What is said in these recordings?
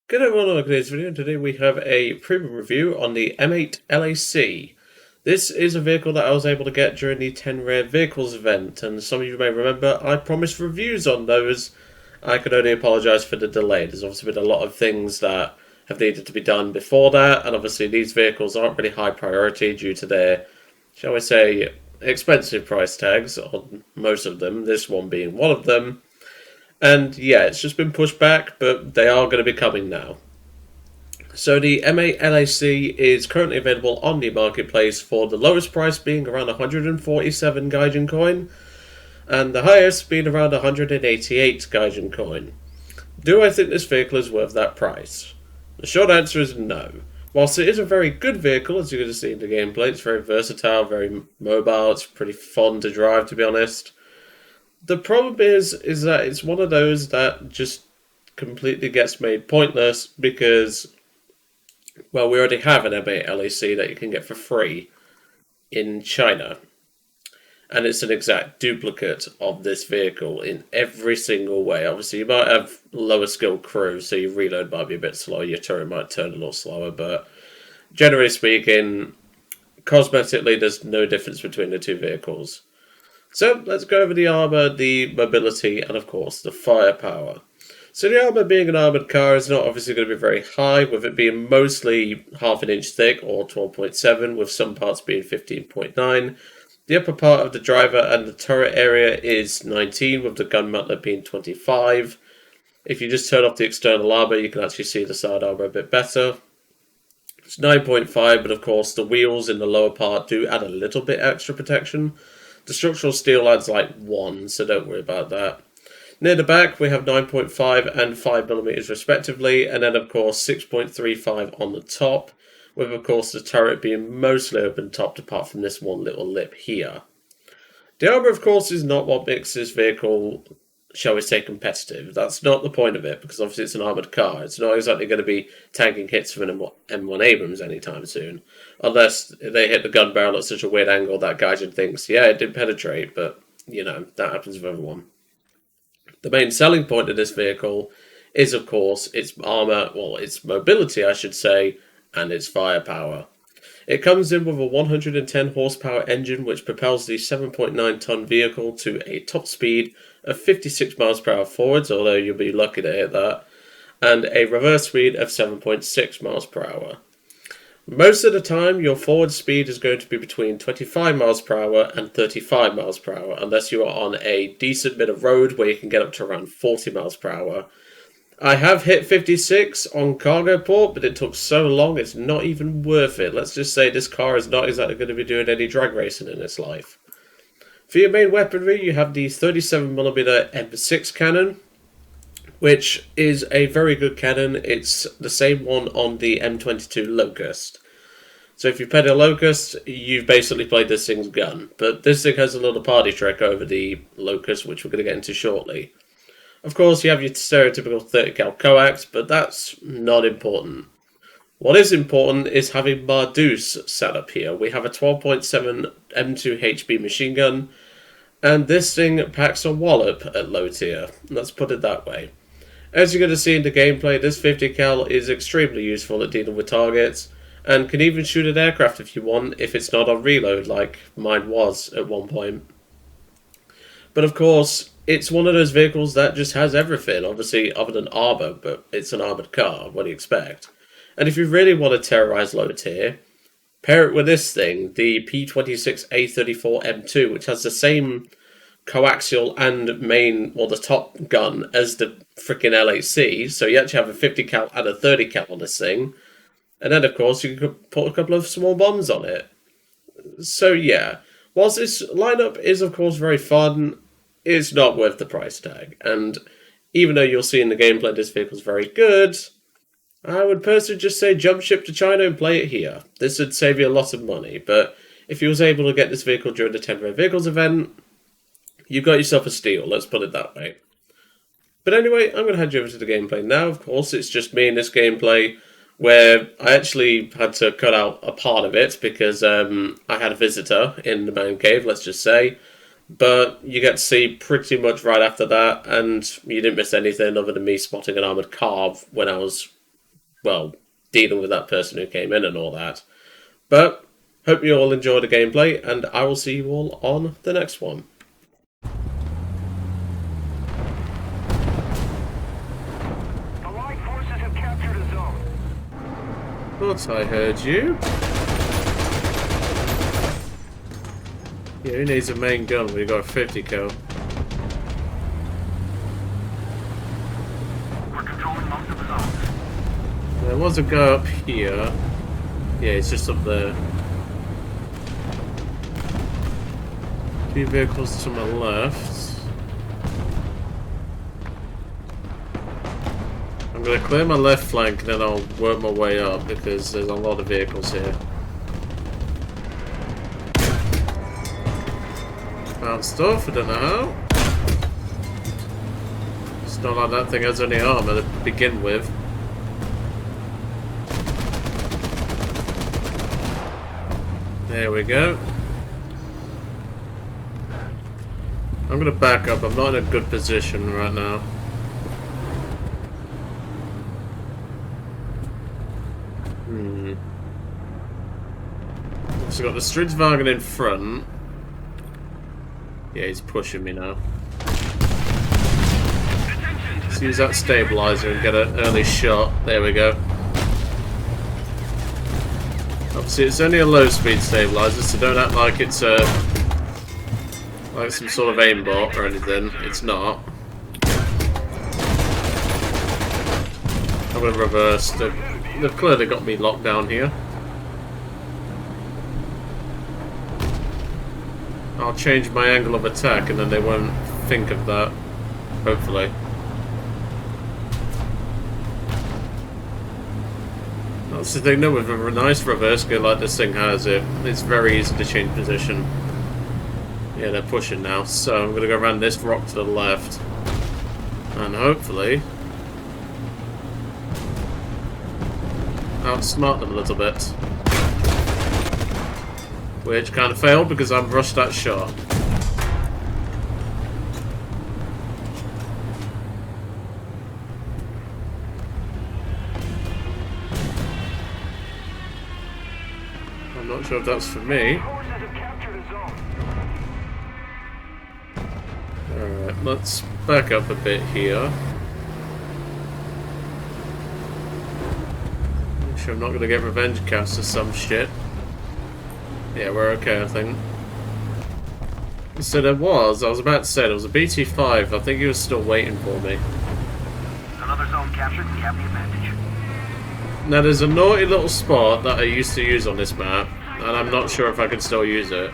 Good everyone, welcome to this video. Today we have a premium review on the M8 LAC. This is a vehicle that I was able to get during the 10 Rare Vehicles event, and some of you may remember I promised reviews on those. I can only apologise for the delay. There's obviously been a lot of things that have needed to be done before that, and obviously these vehicles aren't really high priority due to their, shall we say, expensive price tags on most of them, this one being one of them. And yeah, it's just been pushed back, but they are going to be coming now. So the M8 LAC is currently available on the marketplace for the lowest price being around 147 Gaijin coin, and the highest being around 188 Gaijin coin. Do I think this vehicle is worth that price? The short answer is no. Whilst it is a very good vehicle, as you're going to see in the gameplay, it's very versatile, very mobile, it's pretty fun to drive, to be honest. The problem is that it's one of those that just completely gets made pointless because, well, we already have an M8 LAC that you can get for free in China. And it's an exact duplicate of this vehicle in every single way. Obviously, you might have lower skilled crew, so your reload might be a bit slower, your turret might turn a little slower, but generally speaking, cosmetically, there's no difference between the two vehicles. So let's go over the armour, the mobility, and of course the firepower. So the armour, being an armoured car, is not obviously going to be very high, with it being mostly half an inch thick or 12.7, with some parts being 15.9. The upper part of the driver and the turret area is 19, with the gun mantlet being 25. If you just turn off the external armour, you can actually see the side armour a bit better. It's 9.5, but of course the wheels in the lower part do add a little bit extra protection. The structural steel adds like 1, so don't worry about that. Near the back, we have 9.5 and 5mm respectively, and then of course 6.35 on the top, with of course the turret being mostly open-topped apart from this one little lip here. The armour, of course, is not what makes this vehicle, shall we say, competitive. That's not the point of it, because obviously it's an armoured car. It's not exactly going to be tanking hits from an M1 Abrams anytime soon. Unless they hit the gun barrel at such a weird angle that Gaijin thinks, yeah, it did penetrate, but, you know, that happens with everyone. The main selling point of this vehicle is, of course, its armour, well, its mobility, I should say, and its firepower. It comes in with a 110 horsepower engine which propels the 7.9 ton vehicle to a top speed of 56 miles per hour forwards, although you'll be lucky to hit that, and a reverse speed of 7.6 miles per hour. Most of the time, your forward speed is going to be between 25 miles per hour and 35 miles per hour, unless you are on a decent bit of road where you can get up to around 40 miles per hour. I have hit 56 on cargo port, but it took so long it's not even worth it. Let's just say this car is not exactly going to be doing any drag racing in its life. For your main weaponry, you have the 37mm M6 cannon, which is a very good cannon. It's the same one on the M22 Locust. So if you've played a Locust, you've basically played this thing's gun. But this thing has a little party trick over the Locust, which we're going to get into shortly. Of course, you have your stereotypical 30 cal coax, but that's not important. What is important is having Marduce set up here. We have a 12.7 M2 HB machine gun, and this thing packs a wallop at low tier. Let's put it that way. As you're going to see in the gameplay, this 50 cal is extremely useful at dealing with targets, and can even shoot an aircraft if you want, if it's not on reload like mine was at one point. But of course, it's one of those vehicles that just has everything, obviously other than armour, but it's an armoured car, what do you expect? And if you really want to terrorise low tier, pair it with this thing, the P26A34 M2, which has the same coaxial and main, or the top gun as the freaking LAC, so you actually have a 50 cal and a 30 cal on this thing, and then of course you could put a couple of small bombs on it. So yeah, whilst this lineup is of course very fun, it's not worth the price tag, and even though you'll see in the gameplay this vehicle's very good, I would personally just say jump ship to China and play it here. This would save you a lot of money, but if you was able to get this vehicle during the 10 Rare Vehicles event, you got yourself a steal, let's put it that way. But anyway, I'm going to hand you over to the gameplay now. Of course, it's just me in this gameplay, where I actually had to cut out a part of it because I had a visitor in the man cave, let's just say. But you get to see pretty much right after that, and you didn't miss anything other than me spotting an armoured car when I was well, dealing with that person who came in and all that. But hope you all enjoyed the gameplay, and I will see you all on the next one. Allied forces have captured a zone. But I heard you. Yeah, who needs a main gun when you got a 50 cal? We're controlling most of the zones. There was a guy up here. Yeah, he's just up there. Two vehicles to my left. I'm going to clear my left flank and then I'll work my way up because there's a lot of vehicles here. Found stuff, I don't know how. It's not like that thing has any armor to begin with. There we go. I'm gonna back up, I'm not in a good position right now. So got the Stridswagen in front. Yeah, he's pushing me now. Let's use that stabilizer and get an early shot. There we go. Obviously, it's only a low-speed stabilizer, so don't act like it's like some sort of aimbot or anything. It's not. I'm gonna reverse. They've clearly got me locked down here. I'll change my angle of attack and then they won't think of that. Hopefully. That's the thing though, with a nice reverse gear like this thing has, it's very easy to change position. Yeah, they're pushing now, so I'm going to go around this rock to the left. And hopefully outsmart them a little bit. Which kind of failed because I've rushed that shot. I'm not sure if that's for me. Alright, let's back up a bit here. Make sure I'm not going to get revenge cast or some shit. Yeah, we're okay, I think. So I was about to say, there was a BT-5, I think he was still waiting for me. Another zone captured, we have the advantage. Now there's a naughty little spot that I used to use on this map, and I'm not sure if I can still use it.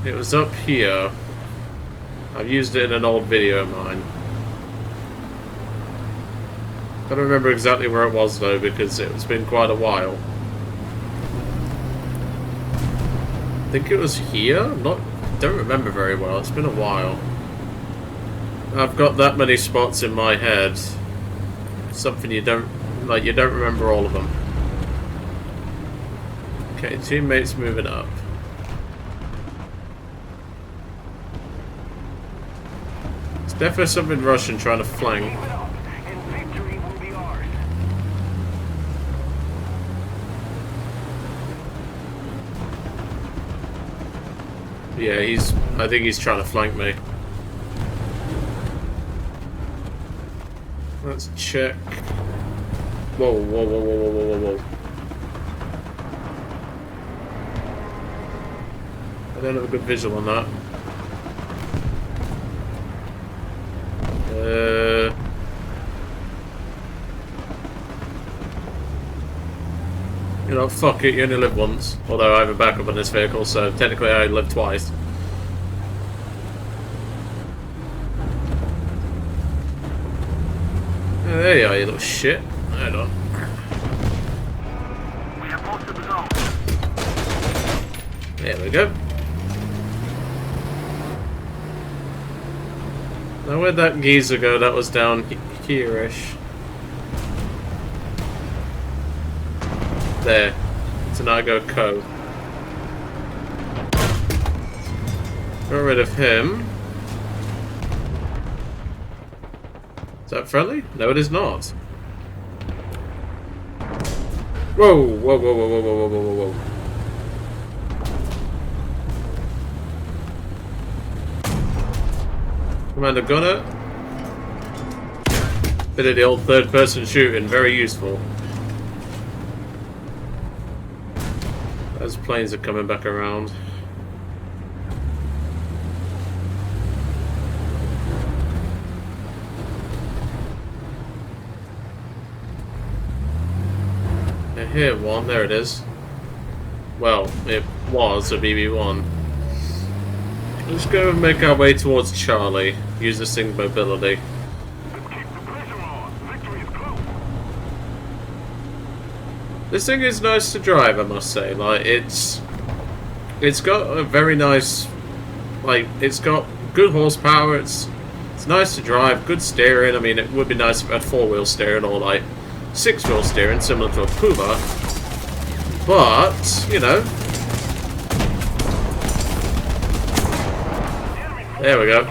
It was up here. I've used it in an old video of mine. I don't remember exactly where it was though, because it's been quite a while. I think it was here? Don't remember very well, it's been a while. I've got that many spots in my head. Something you don't remember all of them. Okay, teammates moving up. It's definitely something Russian trying to flank. Yeah, I think he's trying to flank me. Let's check. Whoa, whoa, whoa, whoa, whoa, whoa, whoa, whoa. I don't have a good visual on that. You know, fuck it, you only live once. Although I have a backup on this vehicle, so technically I live twice. There you are, you little shit. Hold on. We have most of the zone. There we go. Now where'd that geezer go that was down here-ish? There. So now I go Co. Got rid of him. Is that friendly? No, it is not. Whoa, whoa, whoa, whoa, whoa, whoa, whoa, whoa, whoa. Commander Gunner. Bit of the old third-person shooting, very useful. Those planes are coming back around. I hear one, there it is. Well, it was a BB-1. Let's go and make our way towards Charlie. Use this thing's mobility. Let's keep the pressure on. Victory is close. This thing is nice to drive, I must say. Like, it's got a very nice, like, it's got good horsepower. It's nice to drive, good steering. I mean, it would be nice if it had four-wheel steering or like six-wheel steering, similar to a Puma. But you know. There we go.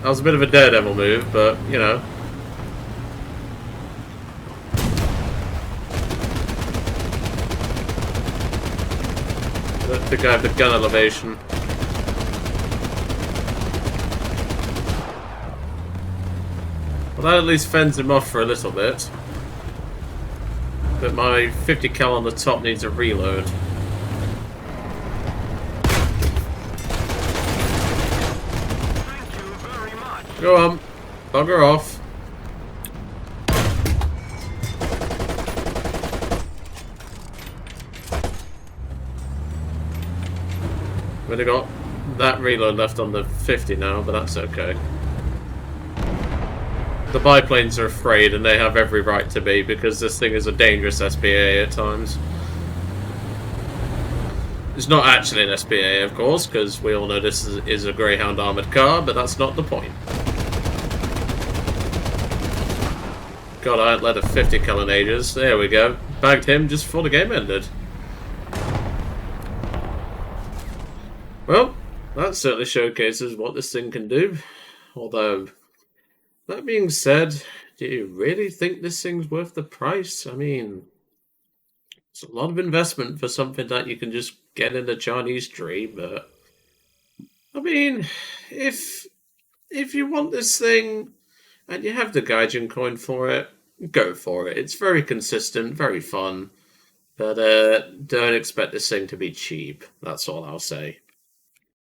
That was a bit of a daredevil move, but, you know. I don't think I have the gun elevation. Well, that at least fends him off for a little bit. But my 50 cal on the top needs a reload. Go on, bugger off. We've only got that reload left on the 50 now, but that's okay. The biplanes are afraid, and they have every right to be, because this thing is a dangerous SPA at times. It's not actually an SPA, of course, because we all know this is a Greyhound armoured car, but that's not the point. God, I ain't led a 50 cal in ages. There we go. Bagged him just before the game ended. Well, that certainly showcases what this thing can do. Although, that being said, do you really think this thing's worth the price? I mean, it's a lot of investment for something that you can just get in the Chinese tree, but I mean, if you want this thing and you have the Gaijin coin for it, go for it. It's very consistent, very fun, but don't expect this thing to be cheap. That's all I'll say.